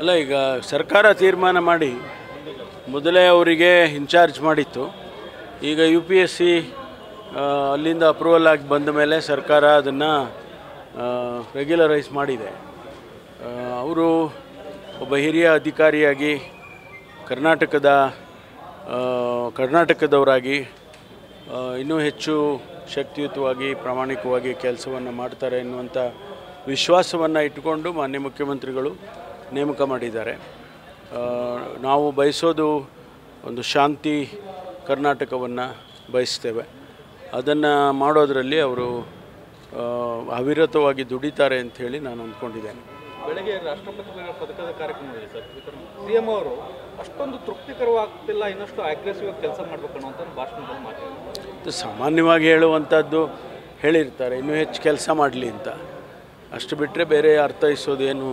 ಅಲ್ಲ, ಈಗ ಸರ್ಕಾರ ತೀರ್ಮಾನ ಮಾಡಿ ಮೊದಲೇ ಅವರಿಗೆ ಇನ್ಚಾರ್ಜ್ ಮಾಡಿತ್ತು. ಈಗ UPSC ಅಲ್ಲಿಂದ ಅಪ್ರೂವಲ್ ಆಗಿ ಬಂದ ಮೇಲೆ ಸರ್ಕಾರ ಅದನ್ನು ರೆಗ್ಯುಲರೈಸ್ ಮಾಡಿದೆ. ಅವರು ಒಬ್ಬ ಹಿರಿಯ ಅಧಿಕಾರಿಯಾಗಿ ಕರ್ನಾಟಕದವರಾಗಿ ಇನ್ನೂ ಹೆಚ್ಚು ಶಕ್ತಿಯುತವಾಗಿ ಪ್ರಾಮಾಣಿಕವಾಗಿ ಕೆಲಸವನ್ನು ಮಾಡ್ತಾರೆ ಎನ್ನುವಂಥ ವಿಶ್ವಾಸವನ್ನು ಇಟ್ಟುಕೊಂಡು ಮಾನ್ಯ ಮುಖ್ಯಮಂತ್ರಿಗಳು ನೇಮಕ ಮಾಡಿದ್ದಾರೆ. ನಾವು ಬಯಸೋದು ಒಂದು ಶಾಂತಿ ಕರ್ನಾಟಕವನ್ನು ಬಯಸ್ತೇವೆ. ಅದನ್ನು ಮಾಡೋದರಲ್ಲಿ ಅವರು ಅವಿರತವಾಗಿ ದುಡಿತಾರೆ ಅಂತ ಹೇಳಿ ನಾನು ಅಂದ್ಕೊಂಡಿದ್ದೇನೆ. ಬೆಳಗ್ಗೆ ರಾಷ್ಟ್ರಪತಿ ಪದಕದ ಕಾರ್ಯಕ್ರಮದಲ್ಲಿ ಸರ್ CM ಅವರು ಅಷ್ಟೊಂದು ತೃಪ್ತಿಕರವಾಗ್ತಿಲ್ಲ, ಇನ್ನಷ್ಟು ಅಗ್ರೆಸಿವ್ ಆಗಿ ಕೆಲಸ ಮಾಡಬೇಕು ಅನ್ನೋಂಥ ಭಾಷಣದಲ್ಲಿ ಮಾತಾಡಿದ್ದಾರೆ. ಸಾಮಾನ್ಯವಾಗಿ ಹೇಳುವಂಥದ್ದು ಹೇಳಿರ್ತಾರೆ, ಇನ್ನೂ ಹೆಚ್ಚು ಕೆಲಸ ಮಾಡಲಿ ಅಂತ. ಅಷ್ಟು ಬಿಟ್ಟರೆ ಬೇರೆ ಅರ್ಥೈಸೋದೇನು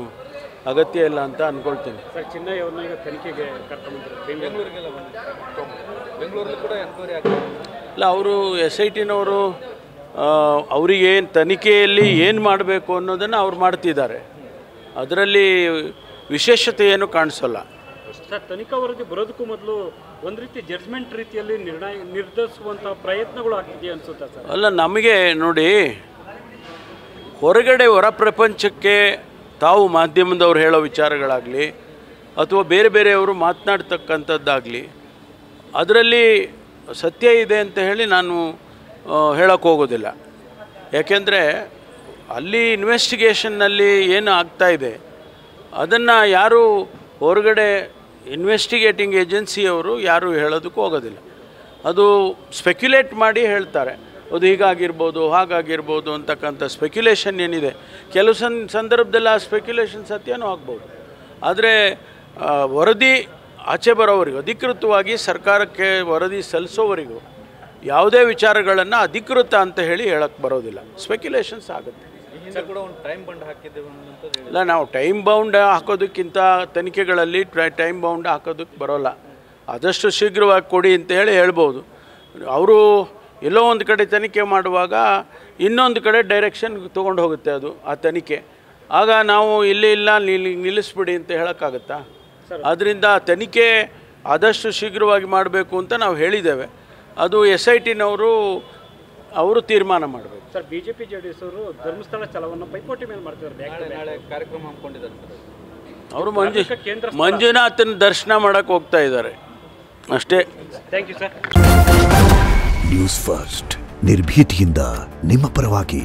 ಅಗತ್ಯ ಇಲ್ಲ ಅಂತ ಅಂದ್ಕೊಳ್ತೀನಿ. ಸರ್, ಚಿನ್ನಯ್ಯವ್ರನ್ನ ಈಗ ತನಿಖೆಗೆ ಕರ್ಕೊಂಡ್ಬಂದಿದ್ದಾರೆ ಬೆಂಗಳೂರಿಗೆಲ್ಲ ಬೆಂಗಳೂರಲ್ಲಿ ಕೂಡ ಎನ್ಕ್ವೈರಿ ಆಗ್ತದೆ. ಇಲ್ಲ, ಅವರು SITನವರು ಅವರಿಗೆ ತನಿಖೆಯಲ್ಲಿ ಏನು ಮಾಡಬೇಕು ಅನ್ನೋದನ್ನು ಅವ್ರು ಮಾಡ್ತಿದ್ದಾರೆ. ಅದರಲ್ಲಿ ವಿಶೇಷತೆ ಏನು ಕಾಣಿಸೋಲ್ಲ. ಸರ್, ತನಿಖಾ ವರದಿ ಬರೋದಕ್ಕೂ ಮೊದಲು ಒಂದು ರೀತಿ ಜಡ್ಜ್ಮೆಂಟ್ ರೀತಿಯಲ್ಲಿ ನಿರ್ಧರಿಸುವಂಥ ಪ್ರಯತ್ನಗಳು ಆಗ್ತಿದೆಯಾ ಅನಿಸುತ್ತಾ ಸರ್? ಅಲ್ಲ, ನಮಗೆ ನೋಡಿ, ಹೊರ ಪ್ರಪಂಚಕ್ಕೆ ತಾವು ಮಾಧ್ಯಮದವ್ರು ಹೇಳೋ ವಿಚಾರಗಳಾಗಲಿ ಅಥವಾ ಬೇರೆಯವರು ಮಾತನಾಡ್ತಕ್ಕಂಥದ್ದಾಗಲಿ ಅದರಲ್ಲಿ ಸತ್ಯ ಇದೆ ಅಂತ ಹೇಳಿ ನಾನು ಹೇಳೋಕ್ಕೆ ಹೋಗೋದಿಲ್ಲ. ಯಾಕೆಂದರೆ ಅಲ್ಲಿ ಇನ್ವೆಸ್ಟಿಗೇಷನ್ನಲ್ಲಿ ಏನು ಆಗ್ತಾಯಿದೆ ಅದನ್ನು ಯಾರು ಹೊರಗಡೆ ಇನ್ವೆಸ್ಟಿಗೇಟಿಂಗ್ ಏಜೆನ್ಸಿಯವರು ಯಾರು ಹೇಳೋದಕ್ಕೂ ಹೋಗೋದಿಲ್ಲ. ಅದು ಸ್ಪೆಕ್ಯುಲೇಟ್ ಮಾಡಿ ಹೇಳ್ತಾರೆ, ಅದು ಹೀಗಾಗಿರ್ಬೋದು ಹಾಗಾಗಿರ್ಬೋದು ಅಂತಕ್ಕಂಥ ಸ್ಪೆಕ್ಯುಲೇಷನ್ ಏನಿದೆ, ಕೆಲವು ಸಂದರ್ಭದಲ್ಲಿ ಆ ಸ್ಪೆಕ್ಯುಲೇಷನ್ ಸತ್ಯನೂ ಆಗ್ಬೋದು. ಆದರೆ ವರದಿ ಆಚೆ ಬರೋವರೆಗೂ, ಅಧಿಕೃತವಾಗಿ ಸರ್ಕಾರಕ್ಕೆ ವರದಿ ಸಲ್ಲಿಸೋವರೆಗೂ ಯಾವುದೇ ವಿಚಾರಗಳನ್ನು ಅಧಿಕೃತ ಅಂತ ಹೇಳಿ ಹೇಳಕ್ಕೆ ಬರೋದಿಲ್ಲ. ಸ್ಪೆಕ್ಯುಲೇಷನ್ಸ್ ಆಗುತ್ತೆ. ಕೂಡ ಒಂದು ಟೈಮ್ ಬೌಂಡ್ ಹಾಕಿದ್ದೇವೆ. ಇಲ್ಲ, ನಾವು ಟೈಮ್ ಬೌಂಡ್ ಹಾಕೋದಕ್ಕಿಂತ ತನಿಖೆಗಳಲ್ಲಿ ಟೈಮ್ ಬೌಂಡ್ ಹಾಕೋದಕ್ಕೆ ಬರೋಲ್ಲ. ಆದಷ್ಟು ಶೀಘ್ರವಾಗಿ ಕೊಡಿ ಅಂತ ಹೇಳಿ ಹೇಳ್ಬೋದು. ಅವರು ಎಲ್ಲೋ ಒಂದು ಕಡೆ ತನಿಖೆ ಮಾಡುವಾಗ ಇನ್ನೊಂದು ಕಡೆ ಡೈರೆಕ್ಷನ್ ತೊಗೊಂಡು ಹೋಗುತ್ತೆ ಅದು ಆ ತನಿಖೆ. ಆಗ ನಾವು ಇಲ್ಲ ನಿಲ್ಲಿಸ್ಬಿಡಿ ಅಂತ ಹೇಳೋಕ್ಕಾಗತ್ತಾ? ಆದ್ದರಿಂದ ತನಿಖೆ ಆದಷ್ಟು ಶೀಘ್ರವಾಗಿ ಮಾಡಬೇಕು ಅಂತ ನಾವು ಹೇಳಿದ್ದೇವೆ. ಅದು SITನವರು ಅವರು ತೀರ್ಮಾನ ಮಾಡಬೇಕು. ಸರ್, BJP JDS ಅವರು ಧರ್ಮಸ್ಥಳ ಛಲವನ್ನು ಪೈಪೋಟಿ ಮೇಲೆ ಮಾಡ್ತಿದ್ದಾರೆ. ನಾಳೆ ಕಾರ್ಯಕ್ರಮ ಹಮ್ಮಿಕೊಂಡಿದ್ದಾರೆ ಅವರು ಮಂಜುನಾಥನ ದರ್ಶನ ಮಾಡೋಕ್ಕೆ ಹೋಗ್ತಾ ಇದ್ದಾರೆ ಅಷ್ಟೇ. Thank you sir. News first, ನಿರ್ಭೀತಿಯಿಂದ ನಿಮ್ಮ ಪರವಾಗಿ.